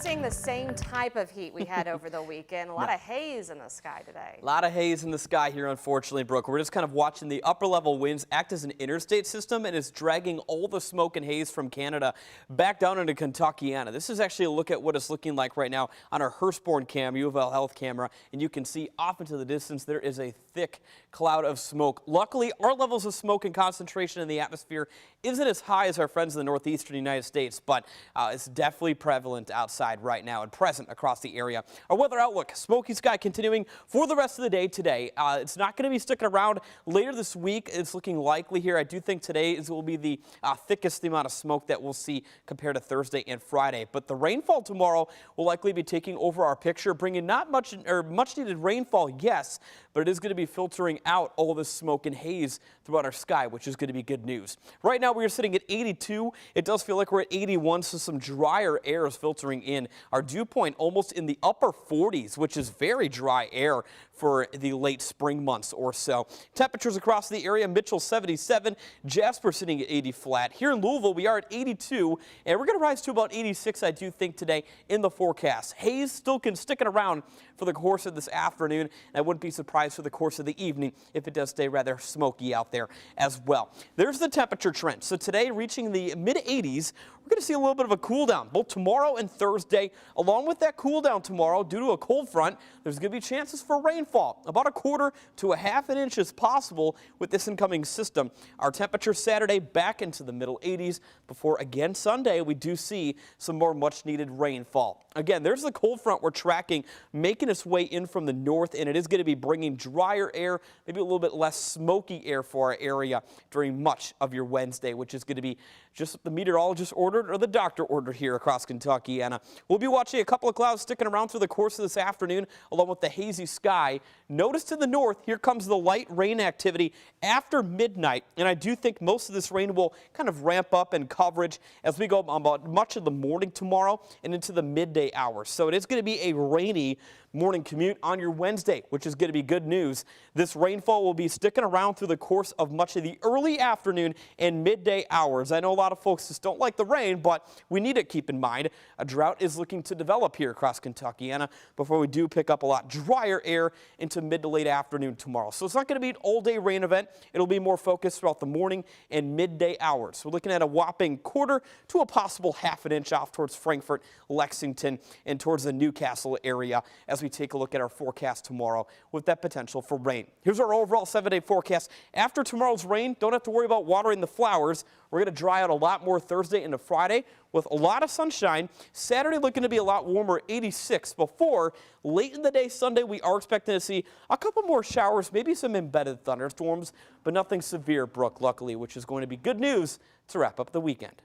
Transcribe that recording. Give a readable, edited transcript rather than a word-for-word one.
Seeing the same type of heat we had over the weekend. A lot of haze in the sky today. A lot of haze in the sky here, unfortunately, Brooke. We're just kind of watching the upper level winds act as an interstate system, and it's dragging all the smoke and haze from Canada back down into Kentuckiana. This is actually a look at what it's looking like right now on our Hurstbourne cam, U of L Health camera, and you can see off into the distance there is a thick cloud of smoke. Luckily, our levels of smoke and concentration in the atmosphere isn't as high as our friends in the northeastern United States, but it's definitely prevalent outside right now and present across the area. Our weather outlook, smoky sky continuing for the rest of the day today. It's not going to be sticking around later this week. It's looking likely here. I do think today will be the thickest amount of smoke that we'll see compared to Thursday and Friday. But the rainfall tomorrow will likely be taking over our picture, bringing not much or much needed rainfall, yes, but it is going to be filtering out all this smoke and haze throughout our sky, which is going to be good news. Right now we are sitting at 82. It does feel like we're at 81, so some drier air is filtering in. Our dew point almost in the upper 40s, which is very dry air for the late spring months or so. Temperatures across the area, Mitchell 77, Jasper sitting at 80 flat. Here in Louisville, we are at 82, and we're going to rise to about 86, I do think, today in the forecast. Haze still sticking around for the course of this afternoon, and I wouldn't be surprised for the course of the evening if it does stay rather smoky out there as well. There's the temperature trend. So today, reaching the mid-80s, we're going to see a little bit of a cool down both tomorrow and Thursday. Along with that cool down tomorrow, due to a cold front, there's going to be chances for rainfall. About a quarter to a half an inch is possible with this incoming system. Our temperature Saturday back into the middle 80s before again Sunday we do see some more much needed rainfall. Again, there's the cold front we're tracking making its way in from the north, and it is going to be bringing drier air, maybe a little bit less smoky air for our area during much of your Wednesday, which is going to be just what the meteorologist ordered or the doctor ordered here across Kentucky. And we'll be watching a couple of clouds sticking around through the course of this afternoon along with the hazy sky. Notice to the north, here comes the light rain activity after midnight, and I do think most of this rain will kind of ramp up in coverage as we go about much of the morning tomorrow and into the midday hours. So it is going to be a rainy morning commute on your Wednesday, which is going to be good news. This rainfall will be sticking around through the course of much of the early afternoon and midday hours. I know a lot of folks just don't like the rain, but we need to keep in mind a drought is looking to develop here across Kentuckiana before we do pick up a lot drier air into mid to late afternoon tomorrow. So it's not going to be an all-day rain event. It'll be more focused throughout the morning and midday hours. We're looking at a whopping quarter to a possible half an inch off towards Frankfort, Lexington, and towards the Newcastle area as we take a look at our forecast tomorrow with that potential for rain. Here's our overall 7-day forecast. After tomorrow's rain, don't have to worry about watering the flowers. We're going to dry out a lot more Thursday into Friday with a lot of sunshine. Saturday looking to be a lot warmer, 86, before late in the day Sunday we are expecting to see a couple more showers, maybe some embedded thunderstorms, but nothing severe, Brooke, luckily, which is going to be good news to wrap up the weekend.